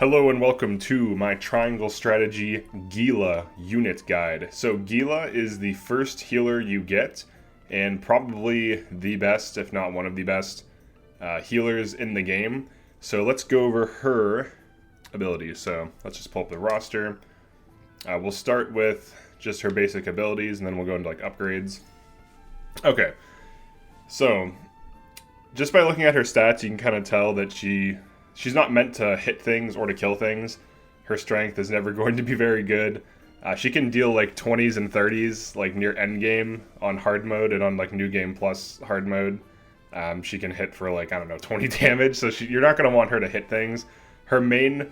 Hello and welcome to my Triangle Strategy Gila unit guide. So Gila is the first healer you get, and probably the best, if not one of the best, healers in the game. So let's go over her abilities. So let's just pull up the roster. We'll start with just her basic abilities, and then we'll go into like upgrades. Okay, so just by looking at her stats, you can kind of tell that she's not meant to hit things or to kill things. Her strength is never going to be very good. She can deal like 20s and 30s like near end game on hard mode, and on like new game plus hard mode she can hit for like, I don't know, 20 damage. So you're not going to want her to hit things. Her main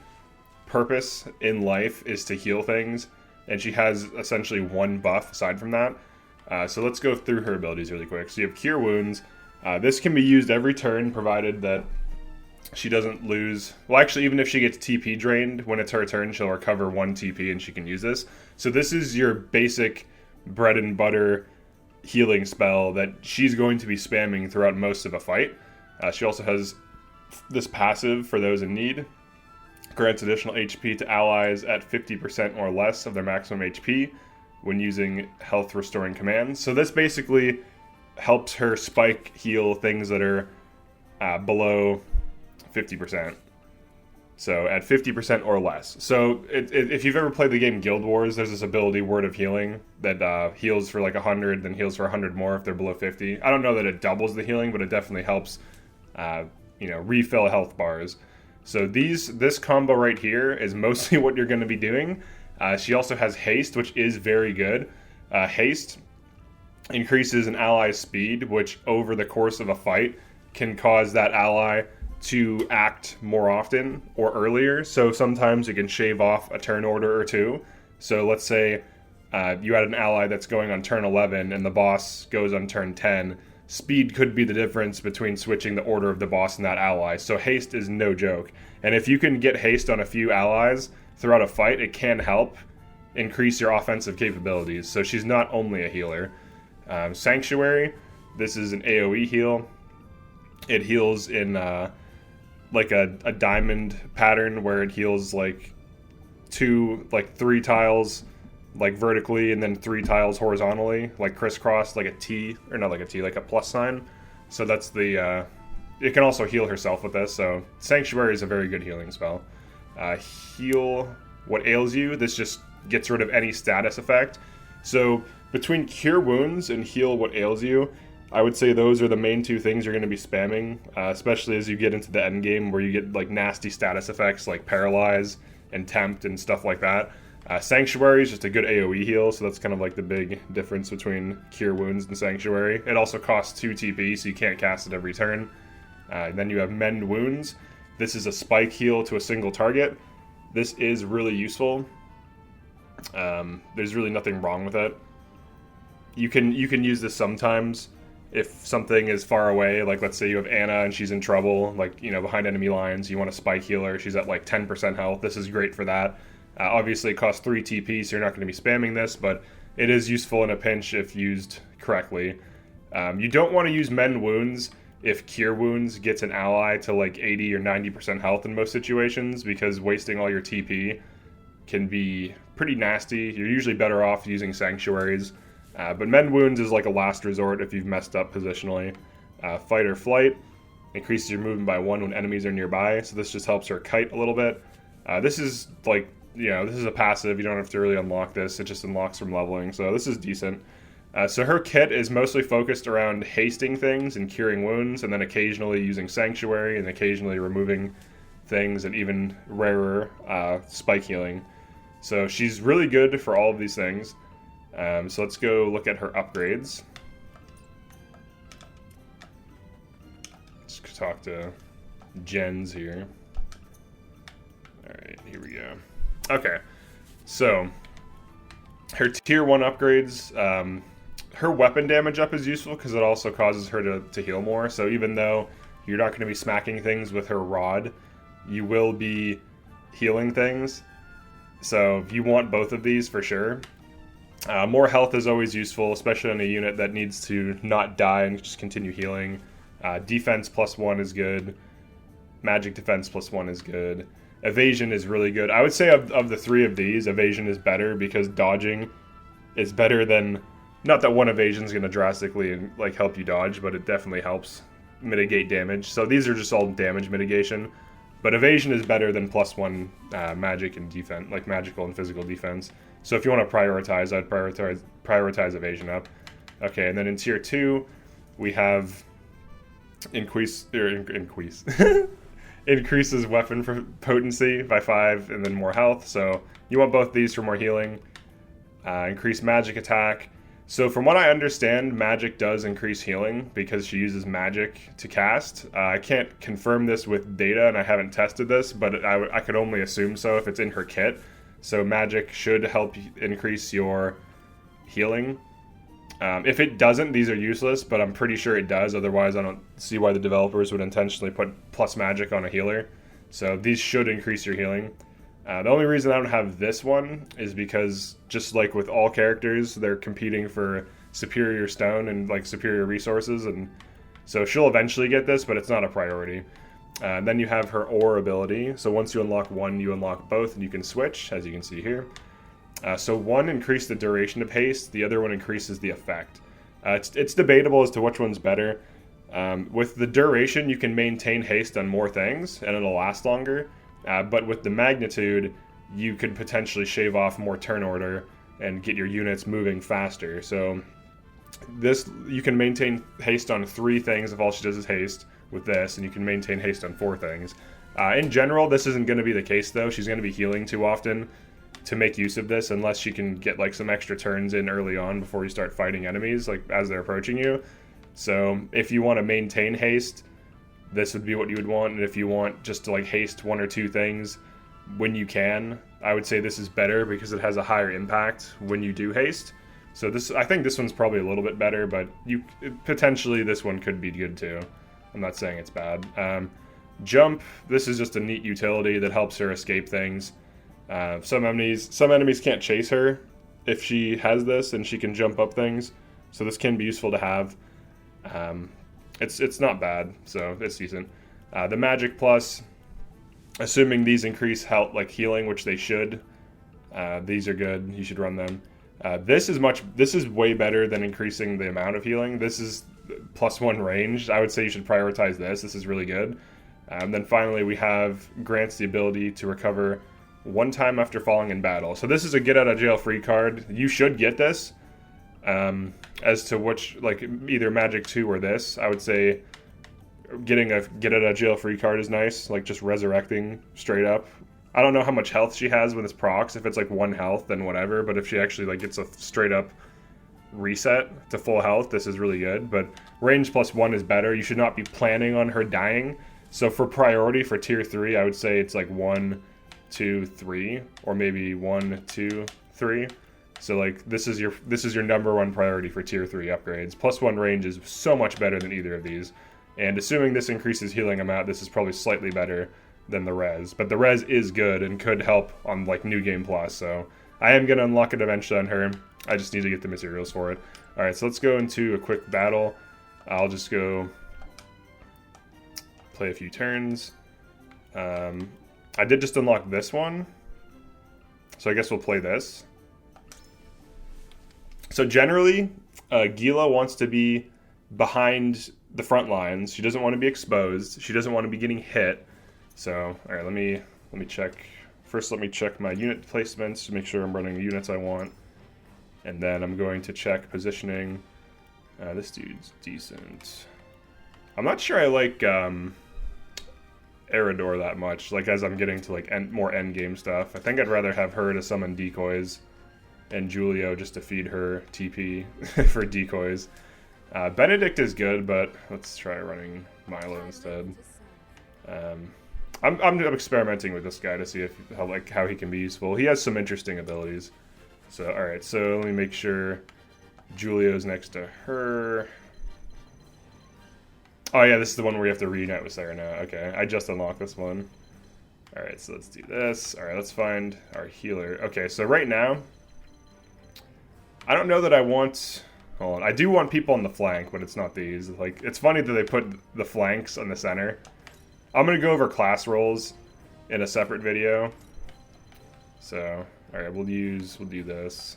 purpose in life is to heal things, and she has essentially one buff aside from that. So let's go through her abilities really quick. So you have Cure Wounds. This can be used every turn provided that she doesn't lose. Well, actually, even if she gets TP drained when it's her turn, she'll recover 1 TP and she can use this. So this is your basic bread and butter healing spell that she's going to be spamming throughout most of a fight. She also has this passive for those in need. Grants additional HP to allies at 50% or less of their maximum HP when using health restoring commands. So this basically helps her spike heal things that are below 50%. So at 50% or less. So if you've ever played the game Guild Wars, there's this ability, Word of Healing, that heals for like 100, then heals for 100 more if they're below 50. I don't know that it doubles the healing, but it definitely helps, refill health bars. So this combo right here is mostly what you're going to be doing. She also has Haste, which is very good. Haste increases an ally's speed, which over the course of a fight can cause that ally to act more often or earlier. So sometimes you can shave off a turn order or two. So let's say you had an ally that's going on turn 11 and the boss goes on turn 10. Speed could be the difference between switching the order of the boss and that ally. So haste is no joke. And if you can get haste on a few allies throughout a fight, it can help increase your offensive capabilities. So she's not only a healer. Sanctuary, this is an AoE heal. It heals in like a diamond pattern where it heals like 3 tiles like vertically and then 3 tiles horizontally, like crisscross, like a T, or not like a T, like a plus sign. So that's the it can also heal herself with this. So Sanctuary is a very good healing spell. Heal what ails you. This just gets rid of any status effect. So between Cure Wounds and Heal what ails you, I would say those are the main 2 things you're going to be spamming, especially as you get into the end game where you get like nasty status effects like Paralyze and Tempt and stuff like that. Sanctuary is just a good AoE heal, so that's kind of like the big difference between Cure Wounds and Sanctuary. It also costs 2 TP, so you can't cast it every turn. Then you have Mend Wounds. This is a spike heal to a single target. This is really useful. There's really nothing wrong with it. You can use this sometimes if something is far away, like let's say you have Anna and she's in trouble, like, behind enemy lines, you want to spike heal her, she's at like 10% health. This is great for that. Obviously it costs 3 TP, so you're not going to be spamming this, but it is useful in a pinch if used correctly. You don't want to use Mend Wounds if Cure Wounds gets an ally to like 80 or 90% health in most situations, because wasting all your TP can be pretty nasty. You're usually better off using Sanctuaries. But Mend Wounds is like a last resort if you've messed up positionally. Fight or Flight increases your movement by 1 when enemies are nearby, so this just helps her kite a little bit. This is like, this is a passive. You don't have to really unlock this. It just unlocks from leveling, so this is decent. So her kit is mostly focused around hasting things and curing wounds, and then occasionally using Sanctuary and occasionally removing things, and even rarer spike healing. So she's really good for all of these things. So let's go look at her upgrades. Let's talk to Jens here. Alright, here we go. Okay, so her tier 1 upgrades, her weapon damage up is useful because it also causes her to heal more. So even though you're not going to be smacking things with her rod, you will be healing things. So you want both of these for sure. More health is always useful, especially on a unit that needs to not die and just continue healing. Defense +1 is good. Magic defense +1 is good. Evasion is really good. I would say of the three of these, evasion is better because dodging is better than... Not that one evasion is going to drastically like help you dodge, but it definitely helps mitigate damage. So these are just all damage mitigation. But evasion is better than +1 magic and defense, like magical and physical defense. So if you want to prioritize, I'd prioritize evasion up. Okay, and then in tier 2, we have increases weapon for potency by 5 and then more health. So you want both these for more healing. Increase magic attack. So from what I understand, magic does increase healing because she uses magic to cast. I can't confirm this with data, and I haven't tested this, but I could only assume so if it's in her kit. So magic should help increase your healing. If it doesn't, these are useless, but I'm pretty sure it does. Otherwise, I don't see why the developers would intentionally put plus magic on a healer. So these should increase your healing. The only reason I don't have this one is because, just like with all characters, they're competing for superior stone and like superior resources, and so she'll eventually get this, but it's not a priority. Then you have her ore ability. So once you unlock one, you unlock both, and you can switch, as you can see here. So one increases the duration of haste, the other one increases the effect. It's debatable as to which one's better. With the duration, you can maintain haste on more things, and it'll last longer. But with the magnitude, you could potentially shave off more turn order and get your units moving faster. So this, you can maintain haste on 3 things if all she does is haste with this, and you can maintain haste on 4 things. In general, this isn't going to be the case, though. She's going to be healing too often to make use of this, unless she can get like some extra turns in early on before you start fighting enemies, like as they're approaching you. So if you want to maintain haste, this would be what you would want. And if you want just to like haste 1 or 2 things when you can, I would say this is better because it has a higher impact when you do haste. So this, I think this one's probably a little bit better, but potentially this one could be good too. I'm not saying it's bad. Jump, this is just a neat utility that helps her escape things. Some enemies can't chase her if she has this, and she can jump up things. So this can be useful to have. It's not bad, so it's decent. The magic plus, assuming these increase health, like healing, which they should, these are good. You should run them. This is way better than increasing the amount of healing. This is +1 range. I would say you should prioritize this. This is really good. Then finally, we have grants the ability to recover 1 time after falling in battle. So this is a get out of jail free card. You should get this. As to which, like, either Magic 2 or this, I would say getting a get out of jail free card is nice, like just resurrecting straight up. I don't know how much health she has when this procs. If it's like 1 health, then whatever, but if she actually like gets a straight up reset to full health, this is really good. But range +1 is better. You should not be planning on her dying. So for priority for tier 3, I would say it's like 1, 2, 3, or maybe 1, 2, 3. So like this is your number 1 priority for tier 3 upgrades. +1 range is so much better than either of these. And assuming this increases healing amount, this is probably slightly better than the res. But the res is good and could help on like New Game Plus. So I am going to unlock it eventually on her. I just need to get the materials for it. Alright, so let's go into a quick battle. I'll just go play a few turns. I did just unlock this one. So I guess we'll play this. So generally, Geela wants to be behind the front lines. She doesn't want to be exposed. She doesn't want to be getting hit. So, all right, let me check. First, let me check my unit placements to make sure I'm running the units I want. And then I'm going to check positioning. This dude's decent. I'm not sure I like Eridor that much, like as I'm getting to like more end game stuff. I think I'd rather have her to summon decoys and Julio just to feed her TP for decoys. Benedict is good, but let's try running Milo instead. I'm experimenting with this guy to see how he can be useful. He has some interesting abilities. So all right, so let me make sure Julio's next to her. Oh yeah, this is the one where you have to reunite with Sarah now. Okay, I just unlocked this one. All right, so let's do this. All right, let's find our healer. Okay, so right now, I don't know that I want... Hold on, I do want people on the flank, but it's not these. Like, it's funny that they put the flanks on the center. I'm gonna go over class roles. in a separate video. So, alright, we'll do this.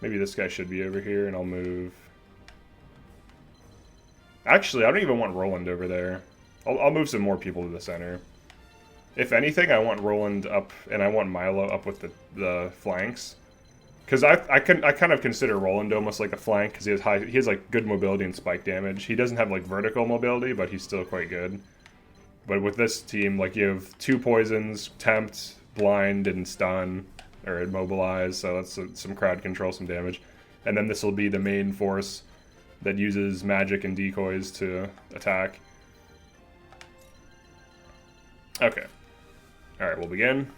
Maybe this guy should be over here, and I'll move. Actually, I don't even want Roland over there. I'll move some more people to the center. If anything, I want Roland up, and I want Milo up with the flanks. Because I kind of consider Roland almost like a flank, because he has like good mobility and spike damage. He doesn't have like vertical mobility, but he's still quite good. But with this team, like you have 2 poisons, tempt, blind, and stun, or immobilize. So that's some crowd control, some damage. And then this will be the main force that uses magic and decoys to attack. Okay. Alright, we'll begin.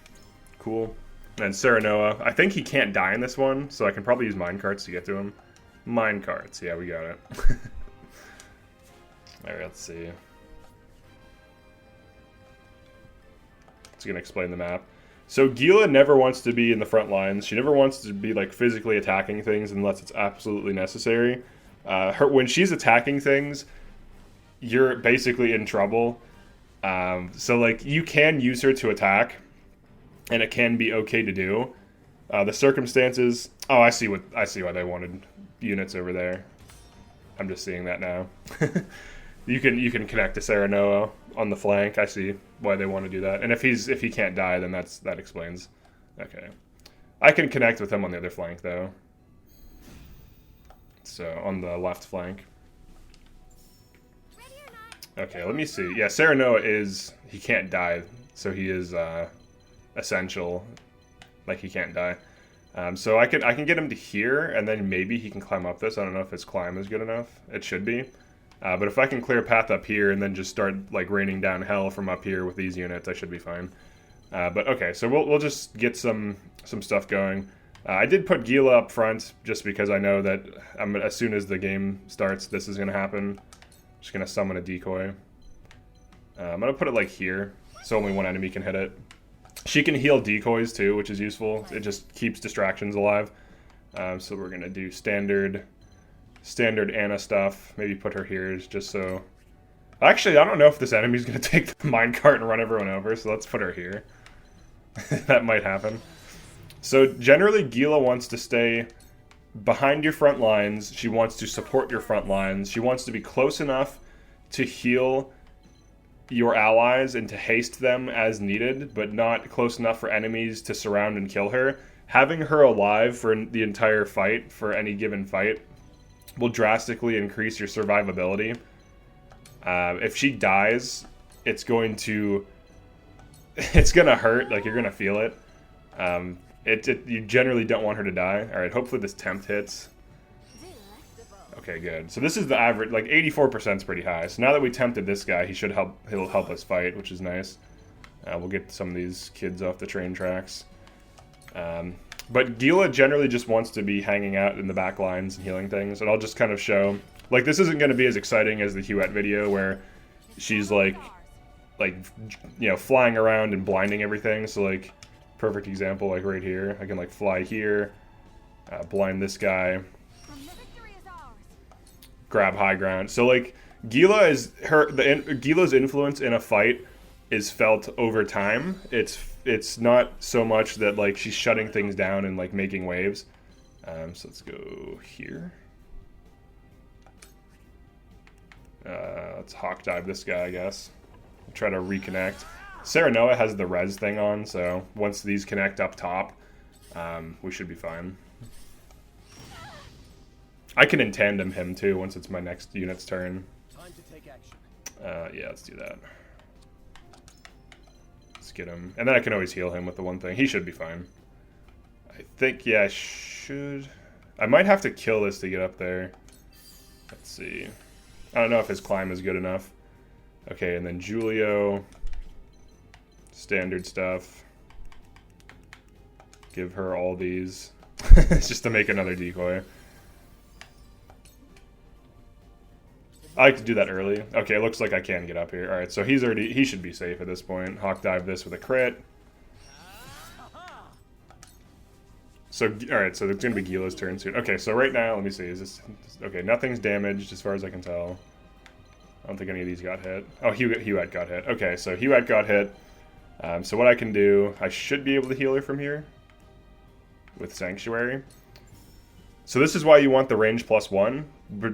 Cool. And Serenoa, I think he can't die in this one, so I can probably use minecarts to get to him. Minecarts, yeah, we got it. Alright, let's see. It's gonna explain the map. So Geela never wants to be in the front lines. She never wants to be like physically attacking things unless it's absolutely necessary. When she's attacking things, you're basically in trouble. So like you can use her to attack, and it can be okay to do. The circumstances. Oh, I see why they wanted units over there. I'm just seeing that now. You can connect to Serenoa on the flank. I see why they want to do that. And if he can't die, then that explains. Okay, I can connect with him on the other flank though. So on the left flank. Okay, let me see. Yeah, Serenoa he can't die, so he is essential. Like he can't die. So I can get him to here, and then maybe he can climb up this. I don't know if his climb is good enough. It should be. But if I can clear a path up here and then just start like raining down hell from up here with these units, I should be fine. But okay, so we'll just get some stuff going. I did put Gila up front just because I know that as soon as the game starts, this is going to happen. Just going to summon a decoy. I'm going to put it like here, so only one enemy can hit it. She can heal decoys too, which is useful. It just keeps distractions alive. So we're going to do standard Anna stuff. Maybe put her here just so... Actually, I don't know if this enemy's going to take the minecart and run everyone over, so let's put her here. That might happen. So generally, Gila wants to stay behind your front lines. She wants to support your front lines. She wants to be close enough to heal your allies and to haste them as needed, but not close enough for enemies to surround and kill her. Having her alive for the entire fight, for any given fight, will drastically increase your survivability. If she dies, it's going to hurt. Like, you're gonna feel it. You generally don't want her to die. All right, hopefully this tempt hits. Okay, good. So this is the average. Like 84% is pretty high. So now that we tempted this guy, he'll help us fight, which is nice. We'll get some of these kids off the train tracks. But Gila generally just wants to be hanging out in the back lines and healing things. And I'll just kind of show, like, this isn't going to be as exciting as the Huette video where she's like, you know, flying around and blinding everything. So like, perfect example, like right here, I can like fly here, blind this guy, grab high ground. So like, Gila's influence in a fight is felt over time. It's not so much that like she's shutting things down and like making waves. So let's go here. Let's hawk dive this guy, I guess. Try to reconnect. Serenoa has the res thing on, so once these connect up top, we should be fine. I can in tandem him too once it's my next unit's turn. Time to take action. Yeah, let's do that. Let's get him. And then I can always heal him with the one thing. He should be fine. I think, yeah, I should... I might have to kill this to get up there. Let's see. I don't know if his climb is good enough. Okay, and then Julio. Standard stuff. Give her all these. Just to make another decoy. I like to do that early. Okay, it looks like I can get up here. Alright, so he should be safe at this point. Hawk dive this with a crit. So, alright, so it's going to be Gila's turn soon. Okay, so right now, let me see. Is this... Okay, nothing's damaged as far as I can tell. I don't think any of these got hit. Oh, Huette got hit. Okay, so Huette got hit. So what I can do, I should be able to heal her from here with Sanctuary. So this is why you want the range +1.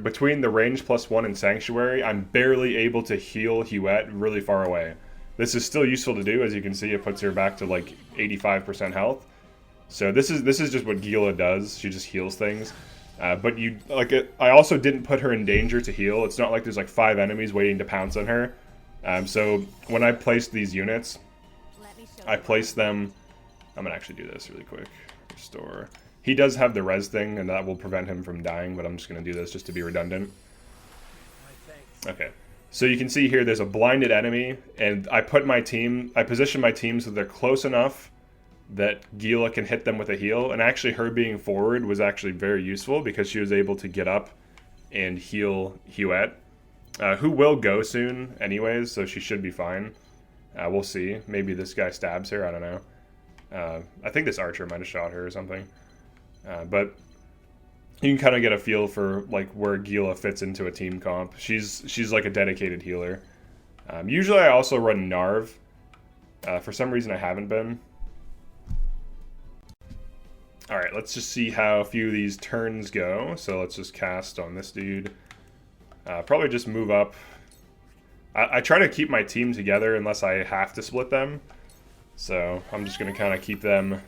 Between the range +1 and Sanctuary, I'm barely able to heal Huette really far away. This is still useful to do. As you can see, it puts her back to like 85% health. So this is just what Geela does. She just heals things. But you I also didn't put her in danger to heal. It's not like there's like 5 enemies waiting to pounce on her. So when I placed these units, I placed them. I'm gonna actually do this really quick. Restore. He does have the res thing, and that will prevent him from dying. But I'm just gonna do this just to be redundant. Okay. So you can see here, there's a blinded enemy, and I position my team so they're close enough that Geela can hit them with a heal, and actually her being forward was actually very useful because she was able to get up and heal Huette, who will go soon anyways, so she should be fine. We'll see. Maybe this guy stabs her, I don't know. I think this archer might have shot her or something. But you can kind of get a feel for like where Geela fits into a team comp. She's like a dedicated healer. Usually I also run Narv. For some reason I haven't been. Alright, let's just see how a few of these turns go. So let's just cast on this dude. Probably just move up. I try to keep my team together unless I have to split them. So I'm just going to kind of keep them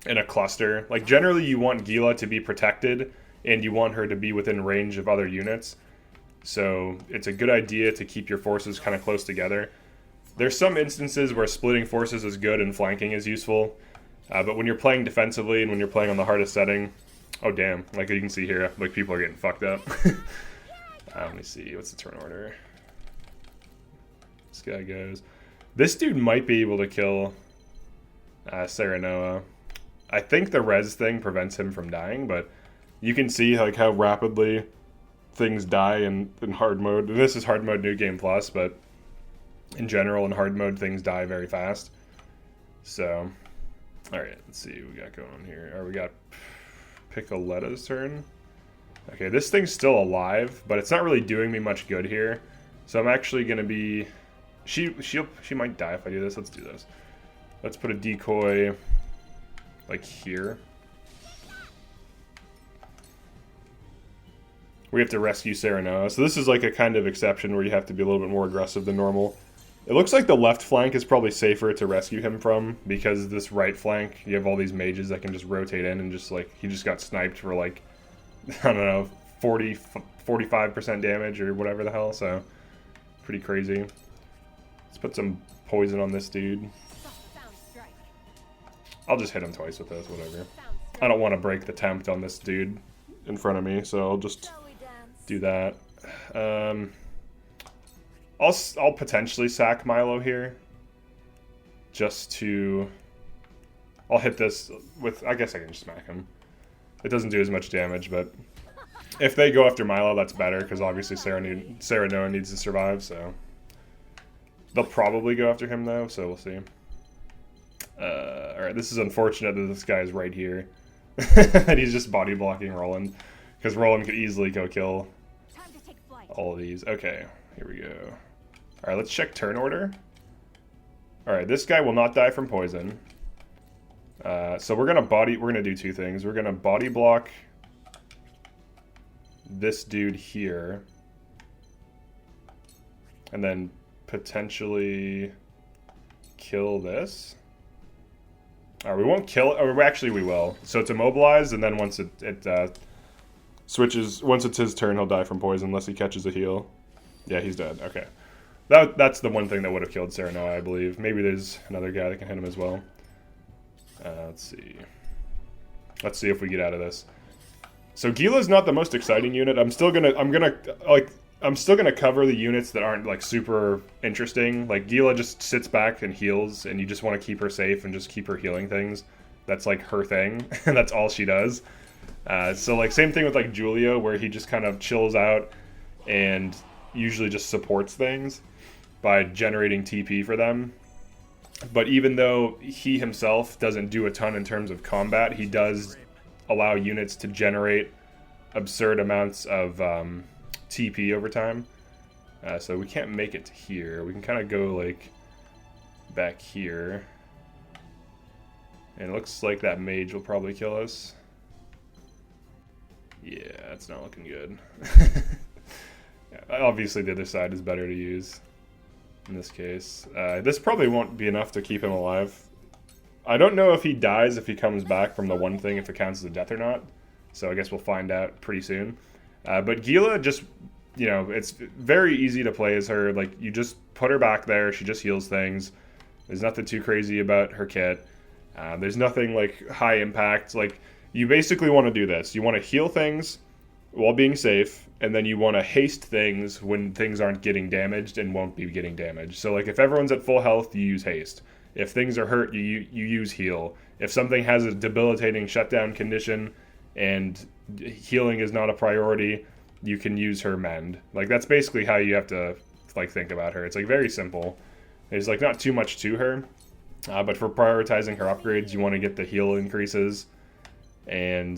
in a cluster. Like generally you want Geela to be protected and you want her to be within range of other units. So it's a good idea to keep your forces kind of close together. There's some instances where splitting forces is good and flanking is useful. But when you're playing defensively and when you're playing on the hardest setting, oh damn, like you can see here, like people are getting fucked up. Let me see, what's the turn order? This guy goes. This dude might be able to kill Serenoa. I think the res thing prevents him from dying, but you can see like how rapidly things die in hard mode. This is hard mode New Game Plus, but in general in hard mode things die very fast. So, alright, let's see what we got going on here. We got Picoletta's turn. Okay, this thing's still alive, but it's not really doing me much good here. So I'm actually gonna be... She might die if I do this. Let's do this. Let's put a decoy like here. We have to rescue Serenoa. So this is like a kind of exception where you have to be a little bit more aggressive than normal. It looks like the left flank is probably safer to rescue him from, because this right flank, you have all these mages that can just rotate in and just like, he just got sniped for like, I don't know, 45% damage or whatever the hell, so pretty crazy. Let's put some poison on this dude. I'll just hit him twice with this, whatever. I don't want to break the tempt on this dude in front of me, so I'll just do that. I'll potentially sack Milo here. Just to... I'll hit this with... I guess I can just smack him. It doesn't do as much damage, but... If they go after Milo, that's better, because obviously Serenoa needs to survive, so... They'll probably go after him, though, so we'll see. Alright, this is unfortunate that this guy's right here. And he's just body blocking Roland. Because Roland could easily go kill all of these. Okay, here we go. Alright, let's check turn order. Alright, this guy will not die from poison. So we're gonna do two things. We're gonna body block this dude here. And then potentially kill this. Alright, we won't kill it, or actually we will. So it's immobilized, and then once it switches, once it's his turn, he'll die from poison unless he catches a heal. Yeah, he's dead. Okay. That's the one thing that would have killed Serenoa, I believe. Maybe there's another guy that can hit him as well. Let's see. Let's see if we get out of this. So Gila's not the most exciting unit. I'm still gonna cover the units that aren't like super interesting. Like Geela just sits back and heals, and you just want to keep her safe and just keep her healing things. That's like her thing, and that's all she does. So like same thing with like Julio, where he just kind of chills out and usually just supports things by generating TP for them. But even though he himself doesn't do a ton in terms of combat, he does allow units to generate absurd amounts of TP over time. So we can't make it to here. We can kind of go like back here. And it looks like that mage will probably kill us. Yeah, that's not looking good. Yeah, obviously the other side is better to use in this case. This probably won't be enough to keep him alive. I don't know if he dies if he comes back from the one thing, if it counts as a death or not. So I guess we'll find out pretty soon. But Gila just, you know, it's very easy to play as her. Like, you just put her back there. She just heals things. There's nothing too crazy about her kit. There's nothing, like, high impact. Like, you basically want to do this. You want to heal things while being safe, and then you want to haste things when things aren't getting damaged and won't be getting damaged. So, like, if everyone's at full health, you use haste. If things are hurt, you use heal. If something has a debilitating shutdown condition and healing is not a priority, you can use her mend. Like, that's basically how you have to, like, think about her. It's, like, very simple. There's, like, not too much to her. But for prioritizing her upgrades, you want to get the heal increases. And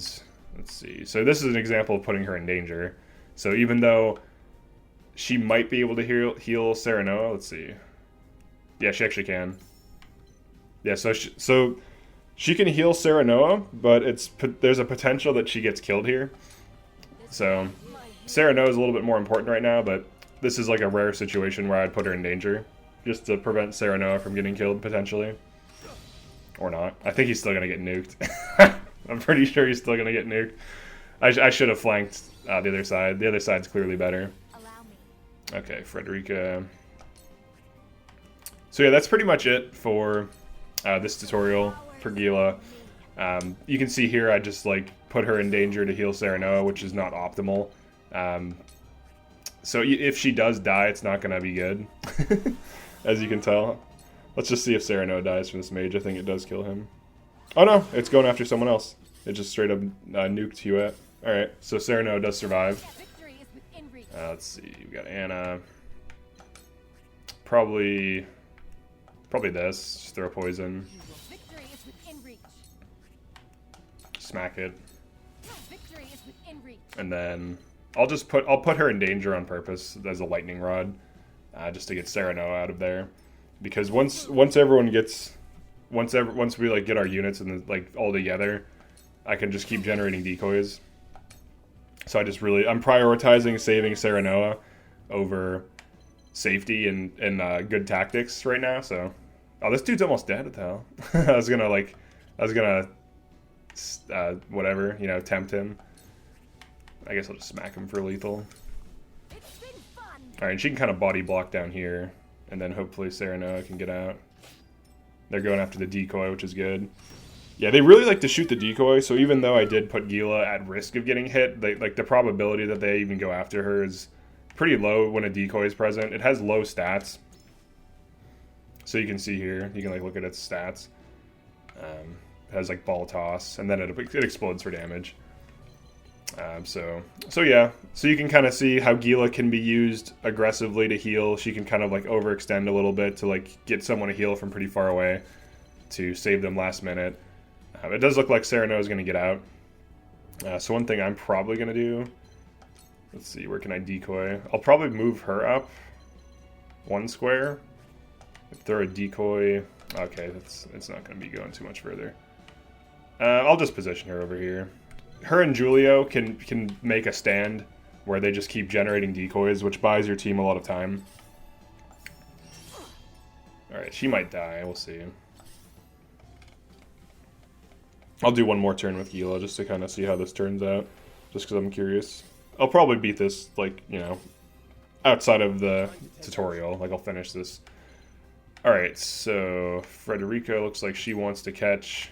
let's see. So this is an example of putting her in danger. So even though she might be able to heal Serenoa, let's see. Yeah, she actually can. Yeah, so she can heal Serenoa, but there's a potential that she gets killed here. So Serenoa is a little bit more important right now, but this is like a rare situation where I'd put her in danger, just to prevent Serenoa from getting killed, potentially. Or not. I think he's still going to get nuked. I'm pretty sure he's still going to get nuked. I should have flanked the other side. The other side's clearly better. Okay, Frederica. So yeah, that's pretty much it for this tutorial for Gila. You can see here I just like put her in danger to heal Serenoa, which is not optimal. So if she does die, it's not going to be good, as you can tell. Let's just see if Serenoa dies from this mage. I think it does kill him. Oh no, it's going after someone else. It just straight up nuked Hewitt. Alright, so Serenoa does survive. Let's see, we got Anna. Probably this. Just throw poison. Smack it. And then I'll put her in danger on purpose as a lightning rod, just to get Serenoa out of there. Because once everyone gets once we like get our units and like all together, I can just keep generating decoys. So I'm prioritizing saving Serenoa over safety and good tactics right now. So, oh, this dude's almost dead. What the hell? I was gonna whatever, you know, tempt him. I guess I'll just smack him for lethal. All right, she can kind of body block down here, and then hopefully Serenoa can get out. They're going after the decoy, which is good. Yeah, they really like to shoot the decoy, so even though I did put Gila at risk of getting hit, like the probability that they even go after her is pretty low when a decoy is present. It has low stats. So you can see here, you can like look at its stats. It has like ball toss, and then it explodes for damage. So yeah, so you can kind of see how Gila can be used aggressively to heal. She can kind of like overextend a little bit to like get someone to heal from pretty far away to save them last minute. It does look like Serenoa is going to get out. So one thing I'm probably going to do, let's see, where can I decoy? I'll probably move her up one square. If they're a decoy, okay, it's not going to be going too much further. I'll just position her over here. Her and Julio can make a stand where they just keep generating decoys, which buys your team a lot of time. Alright, she might die, we'll see. I'll do one more turn with Gila just to kind of see how this turns out, just because I'm curious. I'll probably beat this, like, you know, outside of the tutorial. Like, I'll finish this. Alright, so Frederica looks like she wants to catch...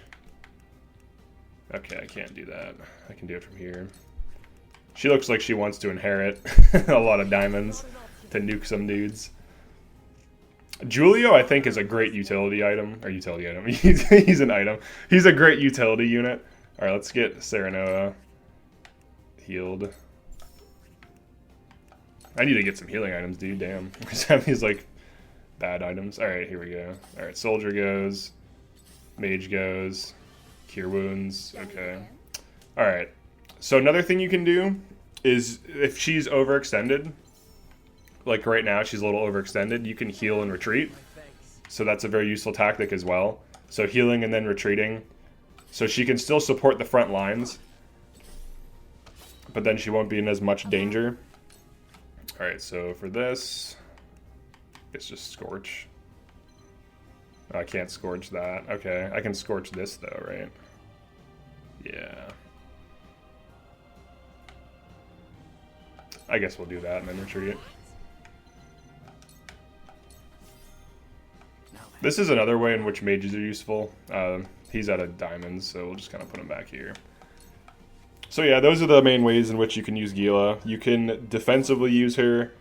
Okay, I can't do that. I can do it from here. She looks like she wants to inherit a lot of diamonds to nuke some dudes. Julio, I think, is a great utility item. Or utility item. He's an item. He's a great utility unit. Alright, let's get Serenoa healed. I need to get some healing items, dude. Damn. We just have these, like, bad items. Alright, here we go. Alright, Soldier goes. Mage goes. Cure wounds. Okay. Alright. So another thing you can do is, if she's overextended, like right now she's a little overextended, you can heal and retreat. So that's a very useful tactic as well. So healing and then retreating. So she can still support the front lines, but then she won't be in as much danger. Alright, so for this, it's just Scorch. Oh, I can't Scorch that. Okay, I can Scorch this though, right? Yeah. I guess we'll do that and then retreat. This is another way in which mages are useful. He's out of diamonds, so we'll just kind of put him back here. So yeah, those are the main ways in which you can use Geela. You can defensively use her,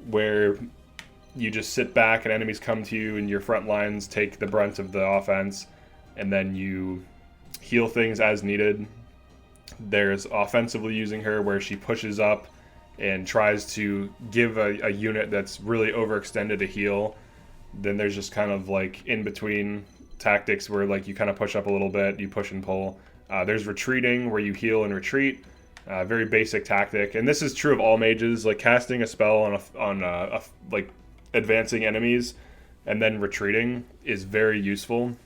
where you just sit back and enemies come to you and your front lines take the brunt of the offense, and then you heal things as needed. There's offensively using her, where she pushes up and tries to give a unit that's really overextended a heal. Then there's just kind of like in between tactics where like you kind of push up a little bit, you push and pull. There's retreating, where you heal and retreat. Very basic tactic, and this is true of all mages. Like casting a spell on like advancing enemies and then retreating is very useful,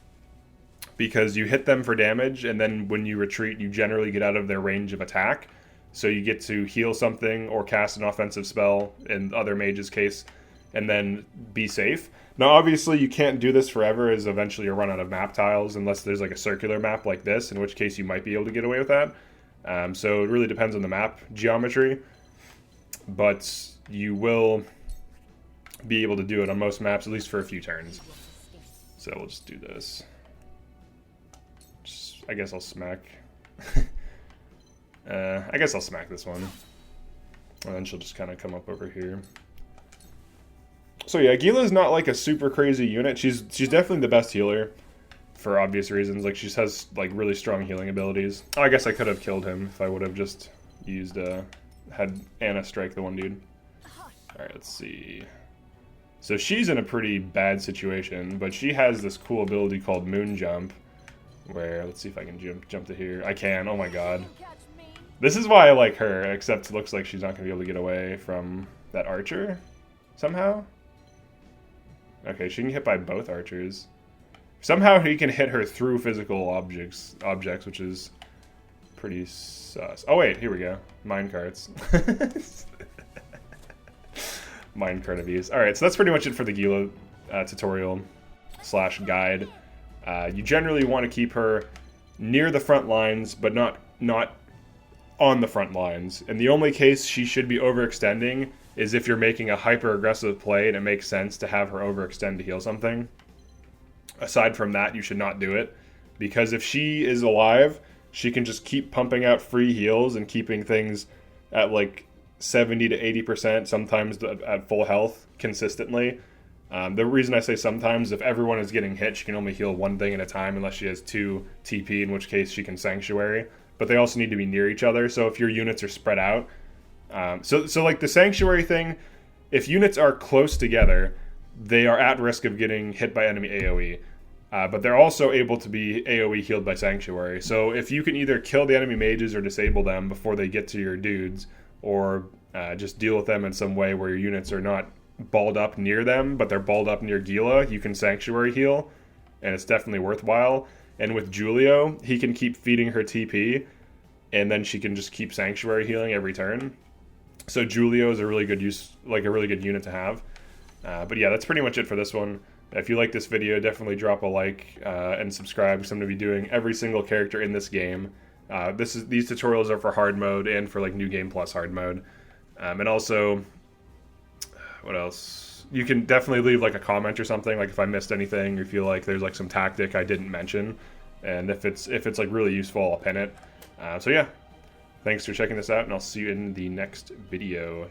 because you hit them for damage, and then when you retreat, you generally get out of their range of attack. So you get to heal something or cast an offensive spell in other mages' case, and then be safe. Now, obviously, you can't do this forever, as eventually you'll run out of map tiles, unless there's like a circular map like this, in which case you might be able to get away with that. So it really depends on the map geometry, but you will be able to do it on most maps, at least for a few turns. So we'll just do this. I guess I'll smack. I guess I'll smack this one. And then she'll just kind of come up over here. So yeah, Gila's not like a super crazy unit. She's definitely the best healer for obvious reasons. Like, she has like really strong healing abilities. Oh, I guess I could have killed him if I would have just used had Anna strike the one dude. Alright, let's see. So she's in a pretty bad situation, but she has this cool ability called Moon Jump, where, let's see if I can jump to here. I can, oh my god. This is why I like her, except it looks like she's not going to be able to get away from that archer somehow. Okay, she can hit by both archers. Somehow he can hit her through physical objects, which is pretty sus. Oh wait, here we go. Minecarts. Minecart abuse. Alright, so that's pretty much it for the Geela tutorial / guide. You generally want to keep her near the front lines, but not on the front lines. And the only case she should be overextending is if you're making a hyper-aggressive play and it makes sense to have her overextend to heal something. Aside from that, you should not do it, because if she is alive, she can just keep pumping out free heals and keeping things at like 70 to 80%, sometimes at full health consistently. The reason I say sometimes, if everyone is getting hit, she can only heal one thing at a time unless she has 2 TP, in which case she can Sanctuary. But they also need to be near each other, so if your units are spread out. So like the Sanctuary thing, if units are close together, they are at risk of getting hit by enemy AoE. But they're also able to be AoE healed by Sanctuary. So if you can either kill the enemy mages or disable them before they get to your dudes, or just deal with them in some way where your units are not balled up near them, but they're balled up near Geela, you can Sanctuary heal, and it's definitely worthwhile. And with Julio, he can keep feeding her TP, and then she can just keep Sanctuary healing every turn. So Julio is a really good unit to have. But yeah, that's pretty much it for this one. If you like this video, definitely drop a like and subscribe, because I'm going to be doing every single character in this game. These tutorials are for hard mode and for like New Game Plus hard mode. And also, what else? You can definitely leave like a comment or something, like if I missed anything or feel like there's like some tactic I didn't mention. And if it's like really useful, I'll pin it. So yeah, thanks for checking this out, and I'll see you in the next video.